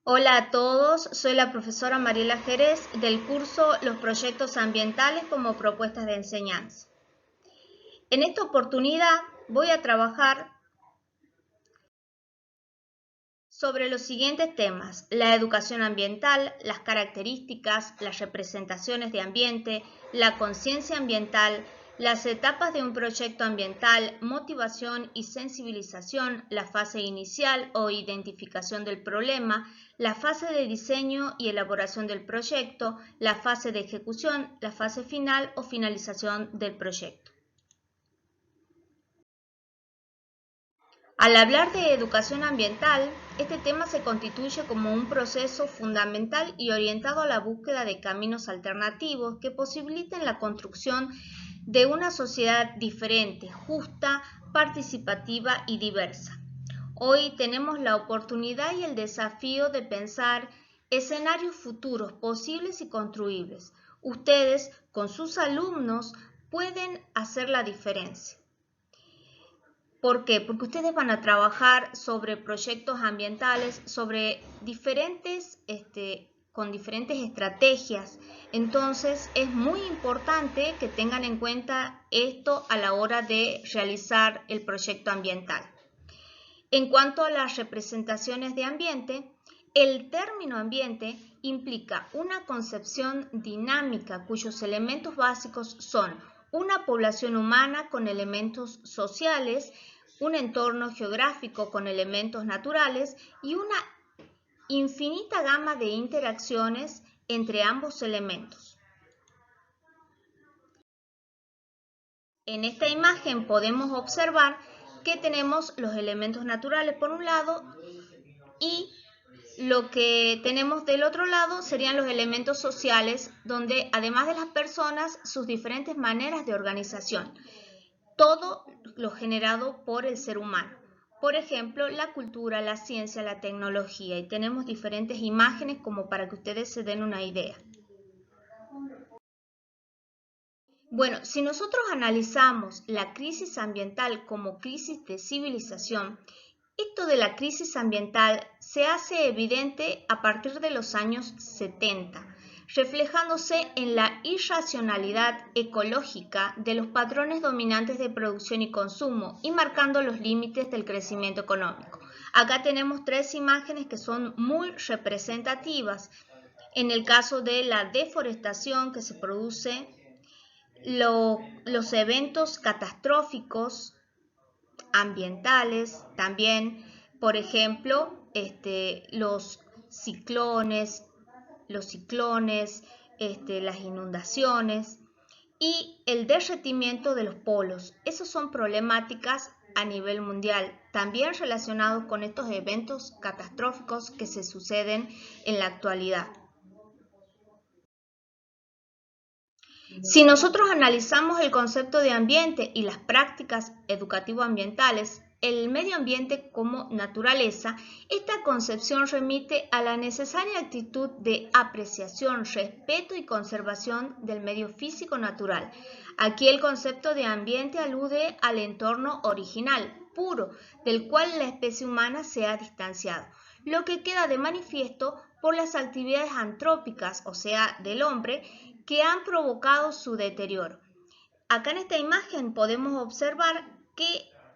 Hola a todos, soy la profesora Mariela Jerez del curso Los proyectos ambientales como propuestas de enseñanza. En esta oportunidad voy a trabajar sobre los siguientes temas: la educación ambiental, las características, las representaciones de ambiente, la conciencia ambiental, las etapas de un proyecto ambiental, motivación y sensibilización, la fase inicial o identificación del problema, la fase de diseño y elaboración del proyecto, la fase de ejecución, la fase final o finalización del proyecto. Al hablar de educación ambiental, este tema se constituye como un proceso fundamental y orientado a la búsqueda de caminos alternativos que posibiliten la construcción de una sociedad diferente, justa, participativa y diversa. Hoy tenemos la oportunidad y el desafío de pensar escenarios futuros posibles y construibles. Ustedes, con sus alumnos, pueden hacer la diferencia. ¿Por qué? Porque ustedes van a trabajar sobre proyectos ambientales, sobre con diferentes estrategias. Entonces es muy importante que tengan en cuenta esto a la hora de realizar el proyecto ambiental. En cuanto a las representaciones de ambiente, el término ambiente implica una concepción dinámica cuyos elementos básicos son una población humana con elementos sociales, un entorno geográfico con elementos naturales y una infinita gama de interacciones entre ambos elementos. En esta imagen podemos observar que tenemos los elementos naturales por un lado y lo que tenemos del otro lado serían los elementos sociales, donde además de las personas, sus diferentes maneras de organización. Todo lo generado por el ser humano. Por ejemplo, la cultura, la ciencia, la tecnología. Y tenemos diferentes imágenes como para que ustedes se den una idea. Bueno, si nosotros analizamos la crisis ambiental como crisis de civilización, esto de la crisis ambiental se hace evidente a partir de los años 70, reflejándose en la irracionalidad ecológica de los patrones dominantes de producción y consumo y marcando los límites del crecimiento económico. Acá tenemos tres imágenes que son muy representativas. En el caso de la deforestación que se produce, los eventos catastróficos ambientales, también, por ejemplo, los ciclones, las inundaciones y el derretimiento de los polos. Esas son problemáticas a nivel mundial, también relacionados con estos eventos catastróficos que se suceden en la actualidad. Si nosotros analizamos el concepto de ambiente y las prácticas educativo-ambientales, el medio ambiente como naturaleza, esta concepción remite a la necesaria actitud de apreciación, respeto y conservación del medio físico natural. Aquí el concepto de ambiente alude al entorno original, puro, del cual la especie humana se ha distanciado, lo que queda de manifiesto por las actividades antrópicas, o sea, del hombre, que han provocado su deterioro. Acá en esta imagen podemos observar que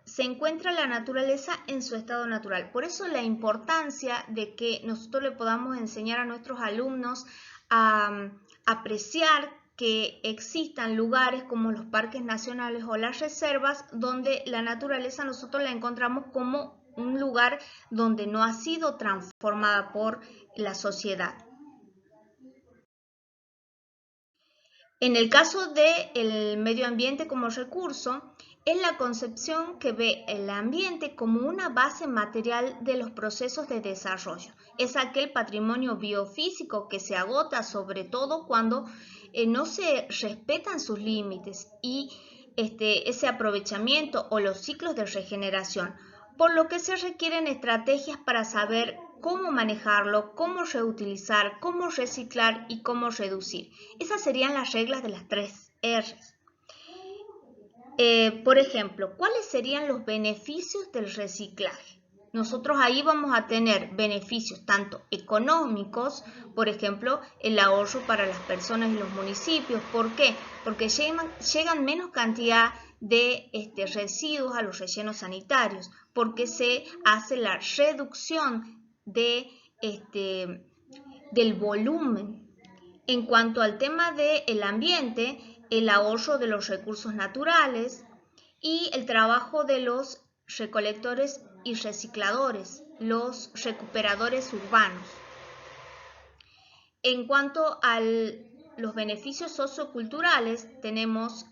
se encuentra la naturaleza en su estado natural. Por eso la importancia de que nosotros le podamos enseñar a nuestros alumnos a apreciar que existan lugares como los parques nacionales o las reservas donde la naturaleza nosotros la encontramos como un lugar donde no ha sido transformada por la sociedad. En el caso del medio ambiente como recurso, es la concepción que ve el ambiente como una base material de los procesos de desarrollo. Es aquel patrimonio biofísico que se agota sobre todo cuando no se respetan sus límites y ese aprovechamiento o los ciclos de regeneración, por lo que se requieren estrategias para saber cómo manejarlo, cómo reutilizar, cómo reciclar y cómo reducir. Esas serían las reglas de las 3 R's. Por ejemplo, ¿cuáles serían los beneficios del reciclaje? nosotros ahí vamos a tener beneficios tanto económicos, por ejemplo, el ahorro para las personas y los municipios. ¿Por qué? Porque llegan menos cantidad de residuos a los rellenos sanitarios, porque se hace la reducción del volumen. En cuanto al tema del ambiente, el ahorro de los recursos naturales y el trabajo de los recolectores y recicladores, los recuperadores urbanos. En cuanto a los beneficios socioculturales, tenemos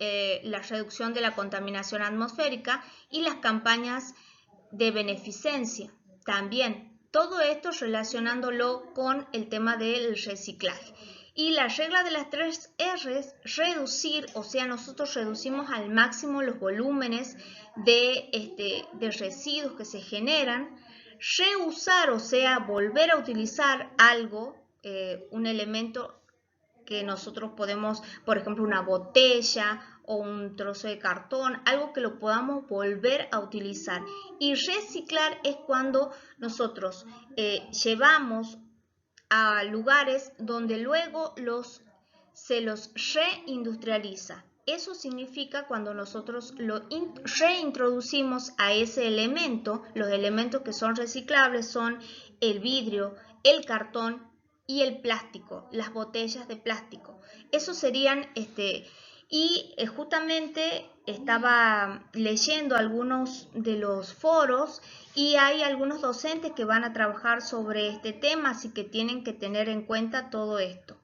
la reducción de la contaminación atmosférica y las campañas de beneficencia. También, todo esto relacionándolo con el tema del reciclaje. Y la regla de las 3 R's, reducir, o sea, nosotros reducimos al máximo los volúmenes de residuos que se generan, reusar, o sea, volver a utilizar algo, un elemento que nosotros podemos, por ejemplo, una botella o un trozo de cartón, algo que lo podamos volver a utilizar. Y reciclar es cuando nosotros llevamos a lugares donde luego se los reindustrializa. Eso significa cuando nosotros lo reintroducimos a ese elemento. Los elementos que son reciclables son el vidrio, el cartón y el plástico, las botellas de plástico. Esos serían, y justamente estaba leyendo algunos de los foros y hay algunos docentes que van a trabajar sobre este tema, así que tienen que tener en cuenta todo esto.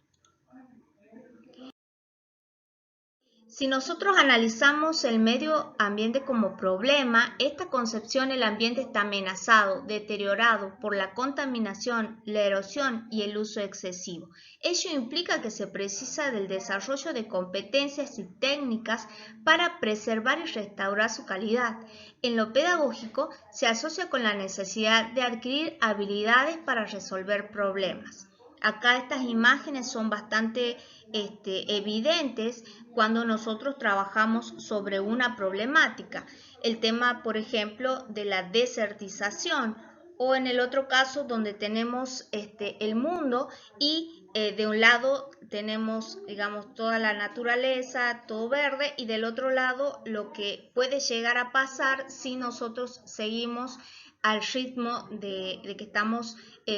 Si nosotros analizamos el medio ambiente como problema, esta concepción el ambiente está amenazado, deteriorado por la contaminación, la erosión y el uso excesivo. Ello implica que se precisa del desarrollo de competencias y técnicas para preservar y restaurar su calidad. En lo pedagógico se asocia con la necesidad de adquirir habilidades para resolver problemas. Acá estas imágenes son bastante evidentes cuando nosotros trabajamos sobre una problemática. El tema, por ejemplo, de la desertización, o en el otro caso donde tenemos el mundo y de un lado tenemos, digamos, toda la naturaleza, todo verde, y del otro lado lo que puede llegar a pasar si nosotros seguimos al ritmo de que estamos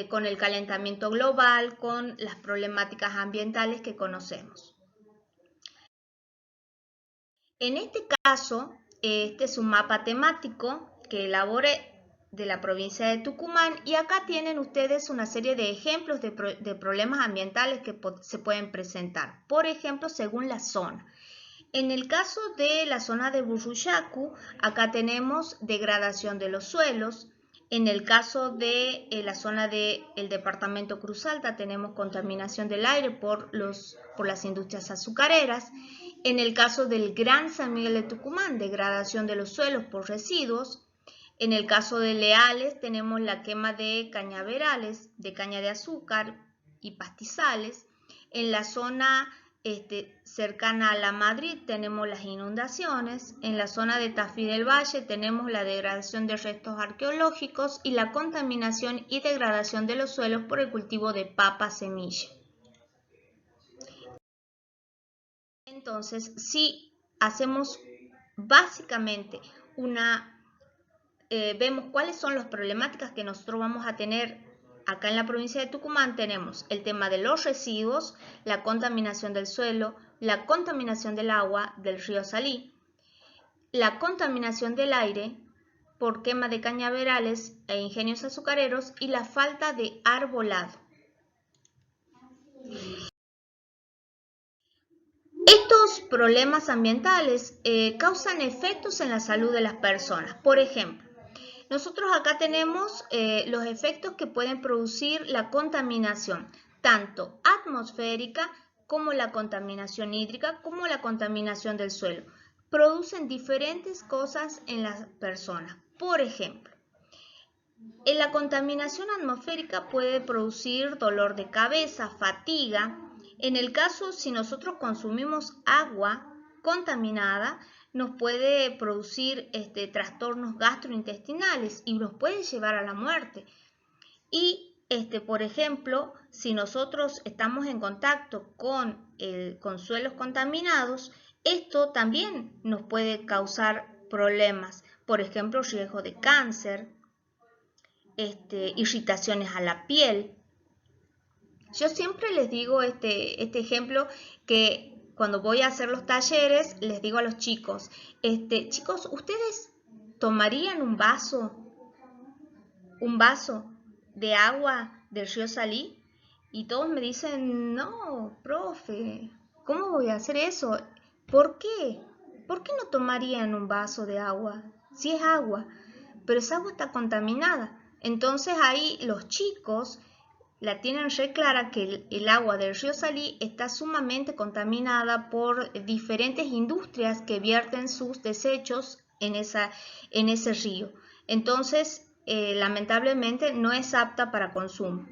con el calentamiento global, con las problemáticas ambientales que conocemos. En este caso, este es un mapa temático que elaboré de la provincia de Tucumán y acá tienen ustedes una serie de ejemplos de problemas ambientales que se pueden presentar, por ejemplo, según la zona. En el caso de la zona de Burruyacu, acá tenemos degradación de los suelos. En el caso de la zona del departamento Cruz Alta tenemos contaminación del aire por las industrias azucareras. En el caso del Gran San Miguel de Tucumán, degradación de los suelos por residuos. En el caso de Leales tenemos la quema de cañaverales, de caña de azúcar y pastizales. En la zona cercana a La Madrid tenemos las inundaciones. En la zona de Tafí del Valle tenemos la degradación de restos arqueológicos y la contaminación y degradación de los suelos por el cultivo de papa semilla. Entonces, si hacemos básicamente vemos cuáles son las problemáticas que nosotros vamos a tener acá en la provincia de Tucumán, tenemos el tema de los residuos, la contaminación del suelo, la contaminación del agua del río Salí, la contaminación del aire por quema de cañaverales e ingenios azucareros y la falta de arbolado. Estos problemas ambientales causan efectos en la salud de las personas. Por ejemplo, nosotros acá tenemos los efectos que pueden producir la contaminación, tanto atmosférica como la contaminación hídrica, como la contaminación del suelo. Producen diferentes cosas en las personas. Por ejemplo, en la contaminación atmosférica puede producir dolor de cabeza, fatiga. En el caso, si nosotros consumimos agua contaminada, nos puede producir trastornos gastrointestinales y nos puede llevar a la muerte. Y por ejemplo, si nosotros estamos en contacto con suelos contaminados, esto también nos puede causar problemas, por ejemplo, riesgo de cáncer, irritaciones a la piel. Yo siempre les digo este ejemplo que cuando voy a hacer los talleres, les digo a los chicos, chicos, ¿ustedes tomarían un vaso de agua del río Salí? Y todos me dicen, no, profe, ¿cómo voy a hacer eso? ¿Por qué? ¿Por qué no tomarían un vaso de agua? Si es agua, pero esa agua está contaminada. Entonces ahí los chicos la tienen re clara que el agua del río Salí está sumamente contaminada por diferentes industrias que vierten sus desechos en ese río. Entonces, lamentablemente no es apta para consumo.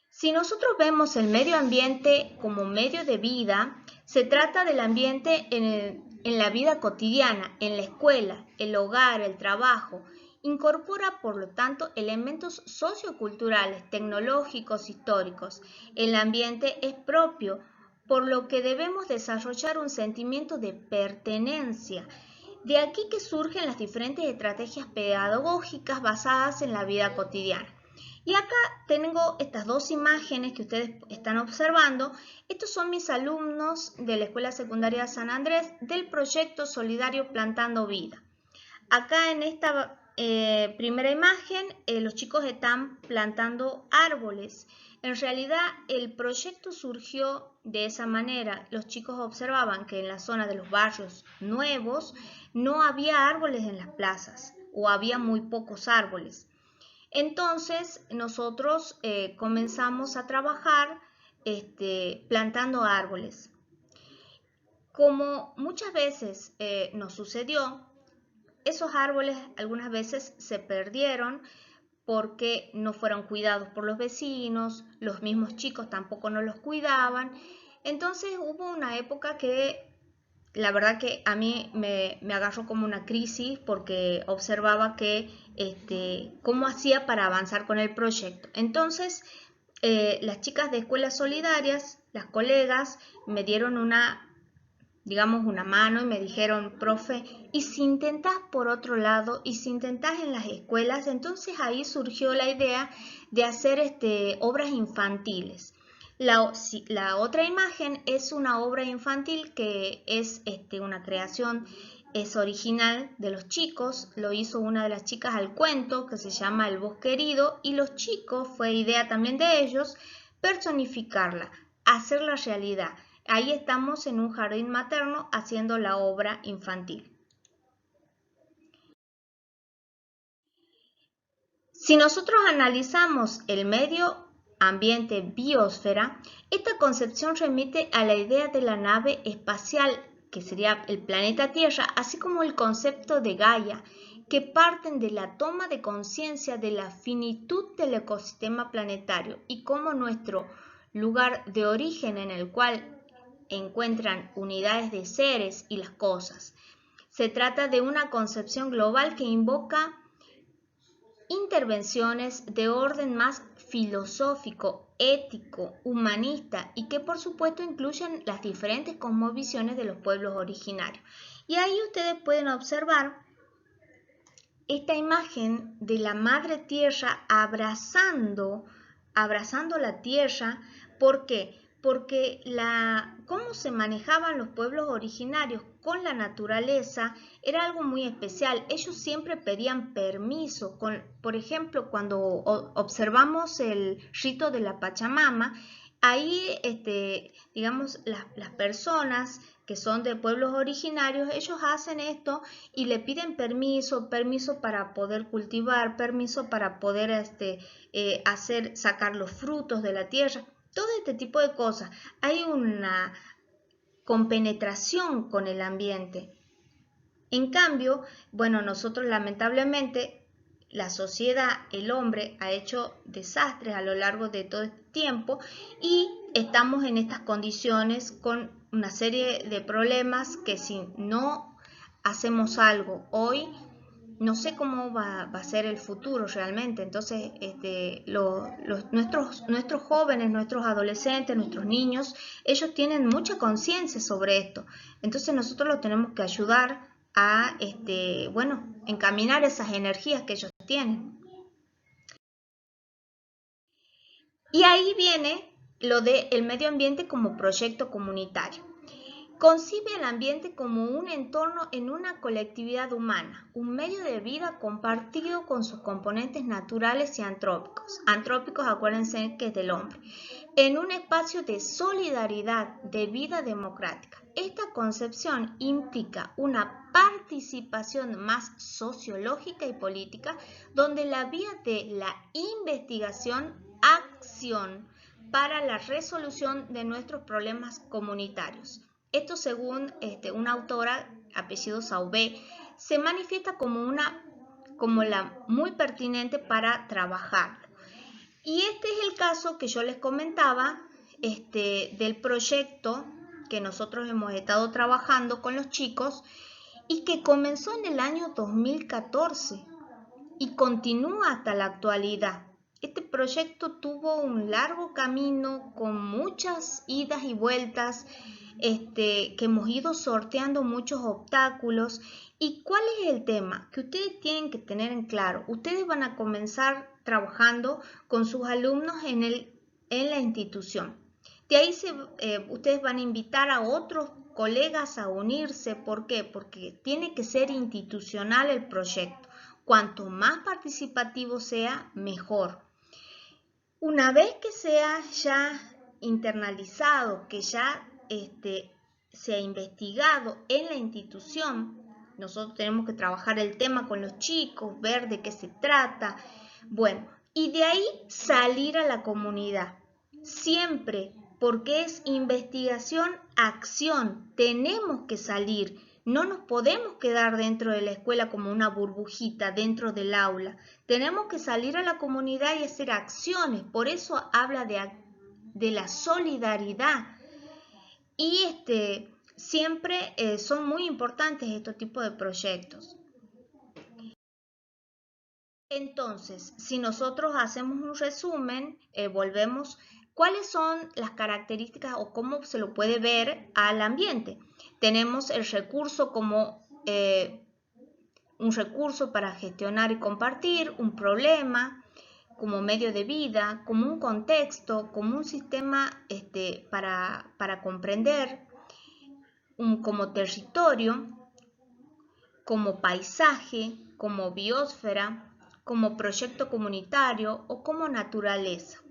Si nosotros vemos el medio ambiente como medio de vida, se trata del ambiente en la vida cotidiana, en la escuela, el hogar, el trabajo. Incorpora, por lo tanto, elementos socioculturales, tecnológicos, históricos. El ambiente es propio, por lo que debemos desarrollar un sentimiento de pertenencia. De aquí que surgen las diferentes estrategias pedagógicas basadas en la vida cotidiana. Y acá tengo estas dos imágenes que ustedes están observando. Estos son mis alumnos de la Escuela Secundaria San Andrés del proyecto solidario Plantando Vida. Acá en esta primera imagen los chicos están plantando árboles. En realidad el proyecto surgió de esa manera. Los chicos observaban que en la zona de los barrios nuevos no había árboles en las plazas o había muy pocos árboles. Entonces nosotros comenzamos a trabajar plantando árboles. Como muchas veces nos sucedió, esos árboles algunas veces se perdieron porque no fueron cuidados por los vecinos, los mismos chicos tampoco no los cuidaban. Entonces hubo una época que la verdad que a mí me agarró como una crisis porque observaba que cómo hacía para avanzar con el proyecto. Entonces, las chicas de escuelas solidarias, las colegas, me dieron una mano y me dijeron, profe, y si intentás por otro lado, y si intentás en las escuelas, entonces ahí surgió la idea de hacer obras infantiles. La otra imagen es una obra infantil que es una creación, es original de los chicos, lo hizo una de las chicas al cuento que se llama El Bosque Herido y los chicos, fue idea también de ellos, personificarla, hacerla realidad. Ahí estamos en un jardín materno haciendo la obra infantil. Si nosotros analizamos el medio ambiente biosfera, esta concepción remite a la idea de la nave espacial, que sería el planeta Tierra, así como el concepto de Gaia, que parten de la toma de conciencia de la finitud del ecosistema planetario y como nuestro lugar de origen en el cual encuentran unidades de seres y las cosas. Se trata de una concepción global que invoca intervenciones de orden más filosófico, ético, humanista y que por supuesto incluyen las diferentes cosmovisiones de los pueblos originarios. Y ahí ustedes pueden observar esta imagen de la Madre Tierra abrazando la tierra. ¿Por qué? Porque cómo se manejaban los pueblos originarios con la naturaleza era algo muy especial. Ellos siempre pedían permiso. Por ejemplo, cuando observamos el rito de la Pachamama, ahí, las personas que son de pueblos originarios, ellos hacen esto y le piden permiso para poder cultivar, permiso para poder sacar los frutos de la tierra. Todo este tipo de cosas. Hay una compenetración con el ambiente. En cambio, bueno, nosotros lamentablemente la sociedad, el hombre ha hecho desastres a lo largo de todo este tiempo y estamos en estas condiciones con una serie de problemas que si no hacemos algo hoy, no sé cómo va a ser el futuro realmente. Entonces, nuestros jóvenes, nuestros adolescentes, nuestros niños, ellos tienen mucha conciencia sobre esto. Entonces, nosotros los tenemos que ayudar a, encaminar esas energías que ellos tienen. Y ahí viene lo del medio ambiente como proyecto comunitario. Concibe el ambiente como un entorno en una colectividad humana, un medio de vida compartido con sus componentes naturales y antrópicos. Antrópicos, acuérdense que es del hombre. En un espacio de solidaridad, de vida democrática. Esta concepción implica una participación más sociológica y política, donde la vía de la investigación, acción para la resolución de nuestros problemas comunitarios. Esto según una autora, apellido Saubé, se manifiesta como la muy pertinente para trabajar. Y este es el caso que yo les comentaba del proyecto que nosotros hemos estado trabajando con los chicos y que comenzó en el año 2014 y continúa hasta la actualidad. Este proyecto tuvo un largo camino con muchas idas y vueltas, que hemos ido sorteando muchos obstáculos. ¿Y cuál es el tema? Que ustedes tienen que tener en claro. Ustedes van a comenzar trabajando con sus alumnos en la institución. De ahí ustedes van a invitar a otros colegas a unirse. ¿Por qué? Porque tiene que ser institucional el proyecto. Cuanto más participativo sea, mejor. Una vez que sea ya internalizado, que ya se ha investigado en la institución, nosotros tenemos que trabajar el tema con los chicos, ver de qué se trata. Bueno, y de ahí salir a la comunidad. Siempre, porque es investigación, acción. Tenemos que salir. No nos podemos quedar dentro de la escuela como una burbujita dentro del aula. Tenemos que salir a la comunidad y hacer acciones. Por eso habla de la solidaridad. Y siempre son muy importantes estos tipos de proyectos. Entonces, si nosotros hacemos un resumen, volvemos, ¿cuáles son las características o cómo se lo puede ver al ambiente? Tenemos el recurso como un recurso para gestionar y compartir, un problema como medio de vida, como un contexto, como un sistema para comprender, como territorio, como paisaje, como biosfera, como proyecto comunitario o como naturaleza.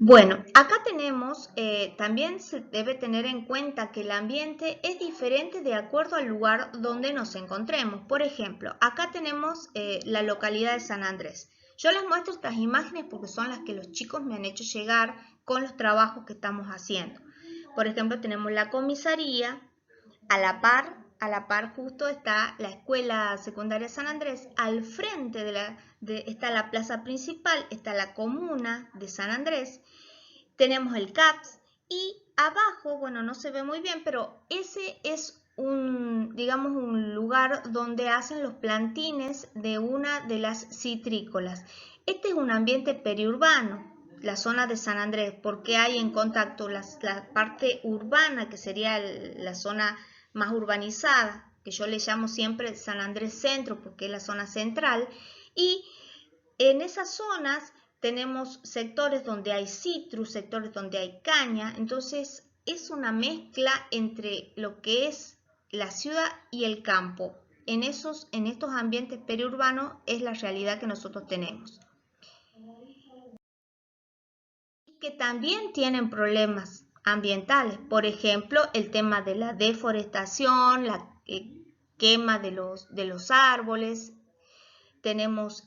Bueno, acá tenemos, también se debe tener en cuenta que el ambiente es diferente de acuerdo al lugar donde nos encontremos. Por ejemplo, acá tenemos la localidad de San Andrés. Yo les muestro estas imágenes porque son las que los chicos me han hecho llegar con los trabajos que estamos haciendo. Por ejemplo, tenemos la comisaría, a la par justo está la Escuela Secundaria San Andrés, al frente está la plaza principal, está la comuna de San Andrés, tenemos el CAPS y abajo, bueno, no se ve muy bien, pero ese es digamos, un lugar donde hacen los plantines de una de las citrícolas. Este es un ambiente periurbano, la zona de San Andrés, porque hay en contacto la parte urbana, que sería la zona más urbanizada, que yo le llamo siempre San Andrés Centro, porque es la zona central, y en esas zonas tenemos sectores donde hay citrus, sectores donde hay caña, entonces es una mezcla entre lo que es la ciudad y el campo. En estos ambientes periurbanos es la realidad que nosotros tenemos. Que también tienen problemas ambientales, por ejemplo, el tema de la deforestación, la quema de los árboles, tenemos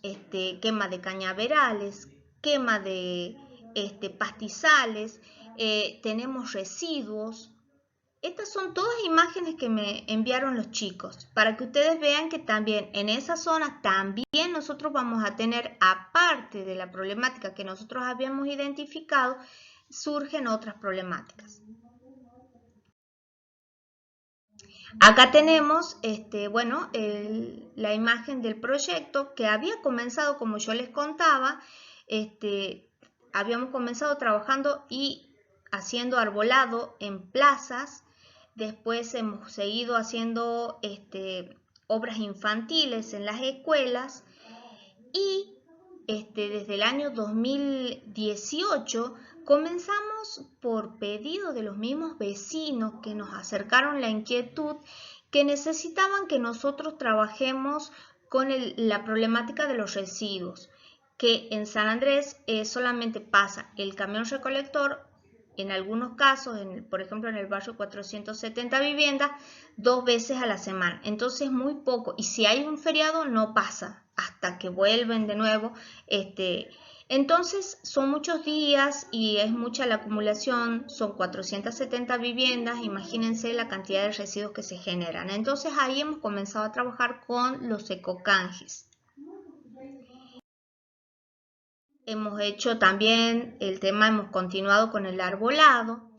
quema de cañaverales, quema de pastizales, tenemos residuos, Estas son todas imágenes que me enviaron los chicos para que ustedes vean que también en esa zona también nosotros vamos a tener, aparte de la problemática que nosotros habíamos identificado, surgen otras problemáticas. Acá tenemos la imagen del proyecto que había comenzado, como yo les contaba, habíamos comenzado trabajando y haciendo arbolado en plazas. Después hemos seguido haciendo obras infantiles en las escuelas y desde el año 2018 comenzamos por pedido de los mismos vecinos que nos acercaron la inquietud que necesitaban que nosotros trabajemos con la problemática de los residuos, que en San Andrés solamente pasa el camión recolector, en algunos casos, por ejemplo en el barrio 470 viviendas, 2 veces a la semana. Entonces muy poco. Y si hay un feriado no pasa hasta que vuelven de nuevo. Entonces son muchos días y es mucha la acumulación. Son 470 viviendas. Imagínense la cantidad de residuos que se generan. Entonces ahí hemos comenzado a trabajar con los ecocanjes. Hemos hecho también hemos continuado con el arbolado.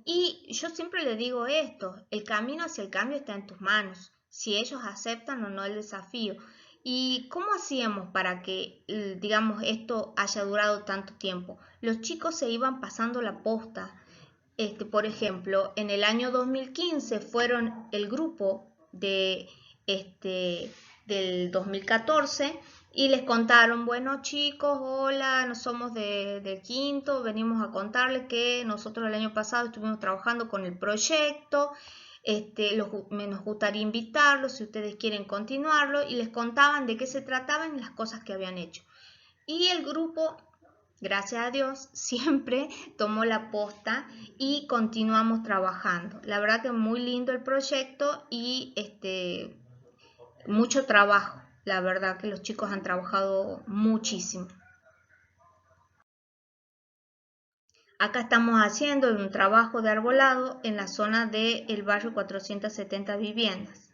Y yo siempre le digo esto, el camino hacia el cambio está en tus manos, si ellos aceptan o no el desafío. ¿Y cómo hacíamos para que, digamos, esto haya durado tanto tiempo? Los chicos se iban pasando la posta. Por ejemplo, en el año 2015 fueron el grupo del 2014 y les contaron, bueno chicos, hola, no somos del quinto, venimos a contarles que nosotros el año pasado estuvimos trabajando con el proyecto, nos gustaría invitarlos si ustedes quieren continuarlo, y les contaban de qué se trataban y las cosas que habían hecho. Y el grupo, gracias a Dios, siempre tomó la posta y continuamos trabajando. La verdad que muy lindo el proyecto y mucho trabajo. La verdad que los chicos han trabajado muchísimo. Acá estamos haciendo un trabajo de arbolado en la zona del barrio 470 viviendas.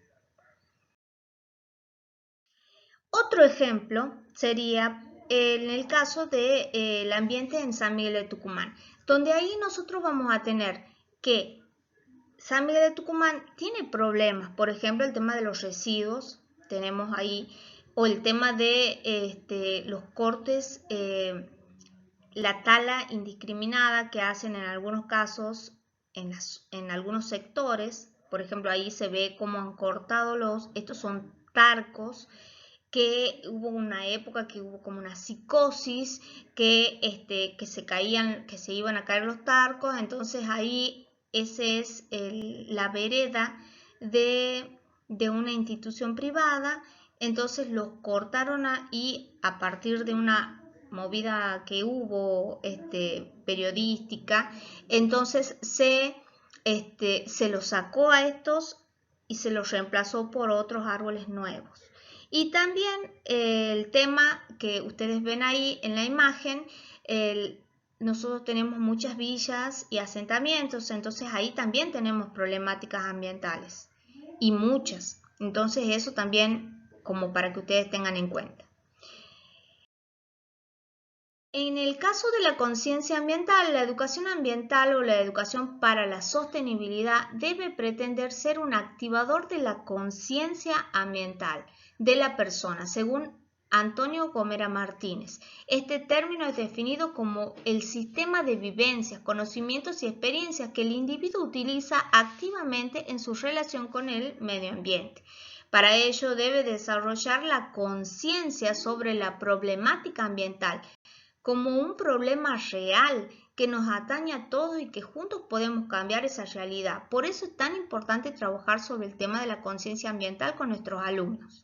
Otro ejemplo sería en el caso del ambiente en San Miguel de Tucumán, donde ahí nosotros vamos a tener que San Miguel de Tucumán tiene problemas, por ejemplo el tema de los residuos, tenemos ahí, o el tema de los cortes, la tala indiscriminada que hacen en algunos casos, en algunos sectores. Por ejemplo, ahí se ve cómo han cortado estos son tarcos, que hubo una época que hubo como una psicosis, que se caían, que se iban a caer los tarcos. Entonces ahí ese es la vereda de una institución privada. Entonces los cortaron y a partir de una movida que hubo periodística, entonces se los sacó a estos y se los reemplazó por otros árboles nuevos. Y también el tema que ustedes ven ahí en la imagen, nosotros tenemos muchas villas y asentamientos, entonces ahí también tenemos problemáticas ambientales y muchas. Entonces eso también como para que ustedes tengan en cuenta. En el caso de la conciencia ambiental, la educación ambiental o la educación para la sostenibilidad debe pretender ser un activador de la conciencia ambiental de la persona, según Antonio Gomera Martínez. Este término es definido como el sistema de vivencias, conocimientos y experiencias que el individuo utiliza activamente en su relación con el medio ambiente. Para ello debe desarrollar la conciencia sobre la problemática ambiental como un problema real que nos atañe a todos y que juntos podemos cambiar esa realidad. Por eso es tan importante trabajar sobre el tema de la conciencia ambiental con nuestros alumnos.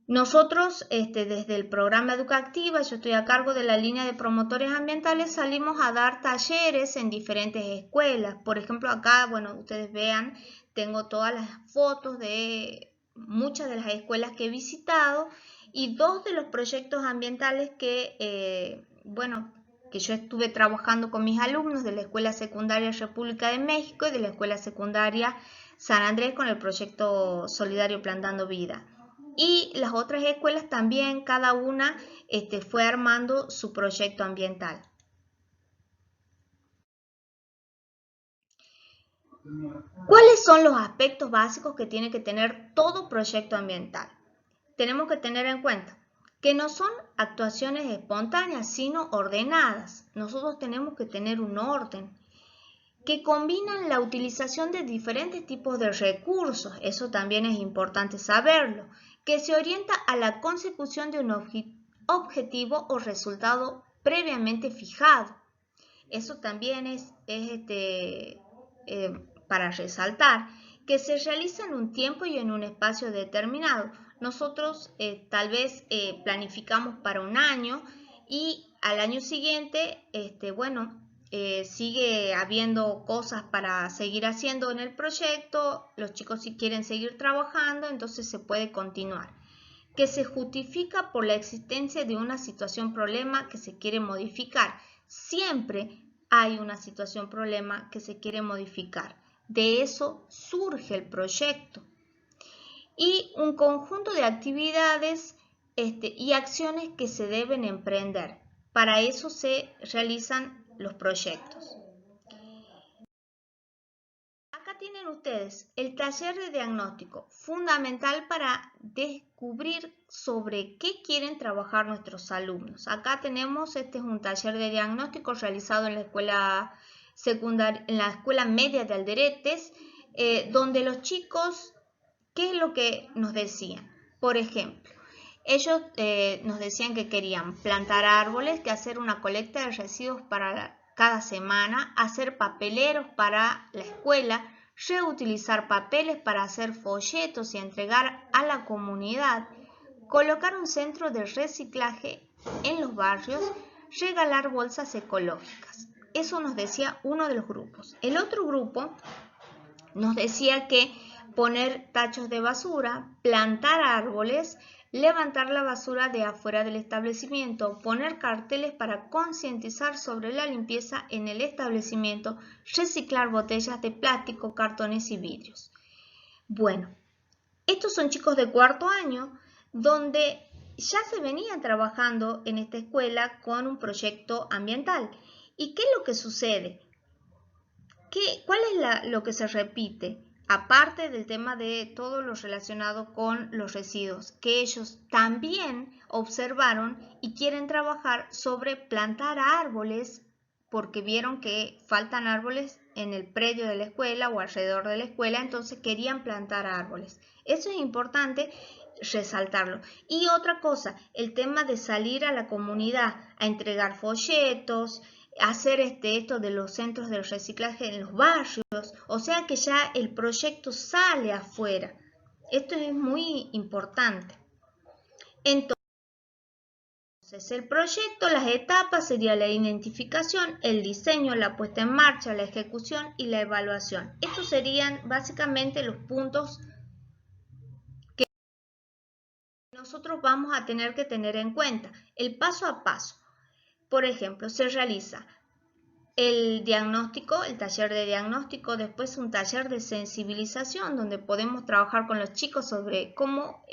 Nosotros, desde el programa Educativa, yo estoy a cargo de la línea de promotores ambientales, salimos a dar talleres en diferentes escuelas. Por ejemplo, acá, bueno, ustedes vean, tengo todas las fotos de muchas de las escuelas que he visitado y 2 de los proyectos ambientales que que yo estuve trabajando con mis alumnos de la Escuela Secundaria República de México y de la Escuela Secundaria San Andrés con el proyecto solidario Plantando Vida. Y las otras escuelas también, cada una fue armando su proyecto ambiental. ¿Cuáles son los aspectos básicos que tiene que tener todo proyecto ambiental? Tenemos que tener en cuenta que no son actuaciones espontáneas, sino ordenadas. Nosotros tenemos que tener un orden, que combinan la utilización de diferentes tipos de recursos, eso también es importante saberlo, que se orienta a la consecución de un objetivo o resultado previamente fijado. Eso también es para resaltar, que se realiza en un tiempo y en un espacio determinado. Nosotros tal vez planificamos para un año y al año siguiente, sigue habiendo cosas para seguir haciendo en el proyecto, los chicos si quieren seguir trabajando, entonces se puede continuar. Que se justifica por la existencia de una situación problema que se quiere modificar. Siempre hay una situación problema que se quiere modificar. De eso surge el proyecto. Y un conjunto de actividades y acciones que se deben emprender. Para eso se realizan los proyectos. Acá tienen ustedes el taller de diagnóstico, fundamental para descubrir sobre qué quieren trabajar nuestros alumnos. Acá tenemos, este es un taller de diagnóstico realizado en la escuela secundaria, en la escuela media de Alderetes, donde los chicos, ¿qué es lo que nos decían? Por ejemplo, ellos nos decían que querían plantar árboles, que hacer una colecta de residuos para cada semana, hacer papeleros para la escuela, reutilizar papeles para hacer folletos y entregar a la comunidad, colocar un centro de reciclaje en los barrios, regalar bolsas ecológicas. Eso nos decía uno de los grupos. El otro grupo nos decía que poner tachos de basura, plantar árboles, levantar la basura de afuera del establecimiento, poner carteles para concientizar sobre la limpieza en el establecimiento, reciclar botellas de plástico, cartones y vidrios. Bueno, estos son chicos de cuarto año donde ya se venían trabajando en esta escuela con un proyecto ambiental. ¿Y qué es lo que sucede? ¿Cuál es lo que se repite? Aparte del tema de todo lo relacionado con los residuos, que ellos también observaron y quieren trabajar sobre plantar árboles porque vieron que faltan árboles en el predio de la escuela o alrededor de la escuela, entonces querían plantar árboles. Eso es importante resaltarlo. Y otra cosa, el tema de salir a la comunidad a entregar folletos, hacer esto de los centros de reciclaje en los barrios, o sea que ya el proyecto sale afuera. Esto es muy importante. Entonces, el proyecto, las etapas sería la identificación, el diseño, la puesta en marcha, la ejecución y la evaluación. Estos serían básicamente los puntos que nosotros vamos a tener que tener en cuenta. El paso a paso. Por ejemplo, se realiza el diagnóstico, el taller de diagnóstico, después un taller de sensibilización donde podemos trabajar con los chicos sobre cómo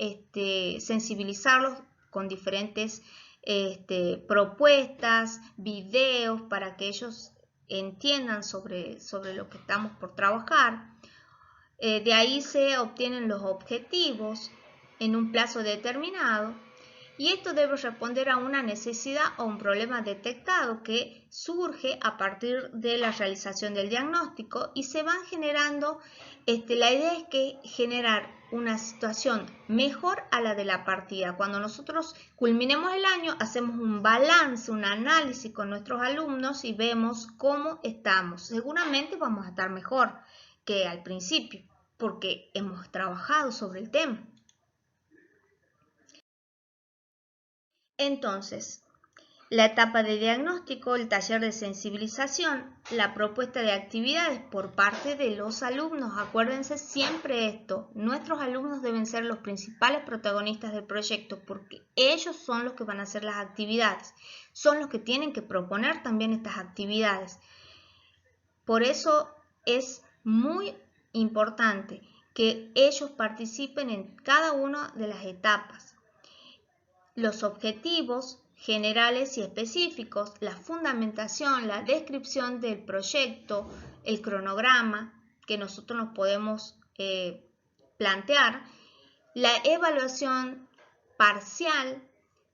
sensibilizarlos con diferentes propuestas, videos para que ellos entiendan sobre lo que estamos por trabajar. De ahí se obtienen los objetivos en un plazo determinado. Y esto debe responder a una necesidad o un problema detectado que surge a partir de la realización del diagnóstico y se van generando, la idea es que generar una situación mejor a la de la partida. Cuando nosotros culminemos el año, hacemos un balance, un análisis con nuestros alumnos y vemos cómo estamos. Seguramente vamos a estar mejor que al principio, porque hemos trabajado sobre el tema. Entonces, la etapa de diagnóstico, el taller de sensibilización, la propuesta de actividades por parte de los alumnos. Acuérdense siempre esto, nuestros alumnos deben ser los principales protagonistas del proyecto porque ellos son los que van a hacer las actividades, son los que tienen que proponer también estas actividades. Por eso es muy importante que ellos participen en cada una de las etapas. Los objetivos generales y específicos, la fundamentación, la descripción del proyecto, el cronograma que nosotros nos podemos plantear, la evaluación parcial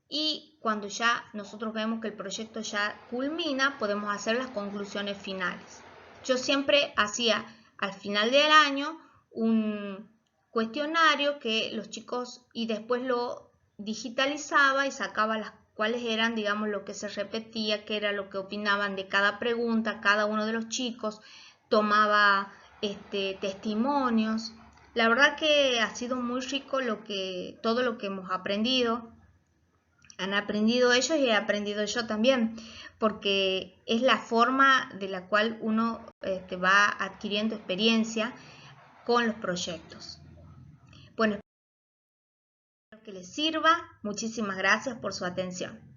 y cuando ya nosotros vemos que el proyecto ya culmina, podemos hacer las conclusiones finales. Yo siempre hacía al final del año un cuestionario que los chicos y después lo digitalizaba y sacaba cuáles eran, digamos, lo que se repetía, qué era lo que opinaban de cada pregunta, cada uno de los chicos, tomaba testimonios. La verdad que ha sido muy rico todo lo que hemos aprendido. Han aprendido ellos y he aprendido yo también, porque es la forma de la cual uno va adquiriendo experiencia con los proyectos. Bueno, espero que les sirva. Muchísimas gracias por su atención.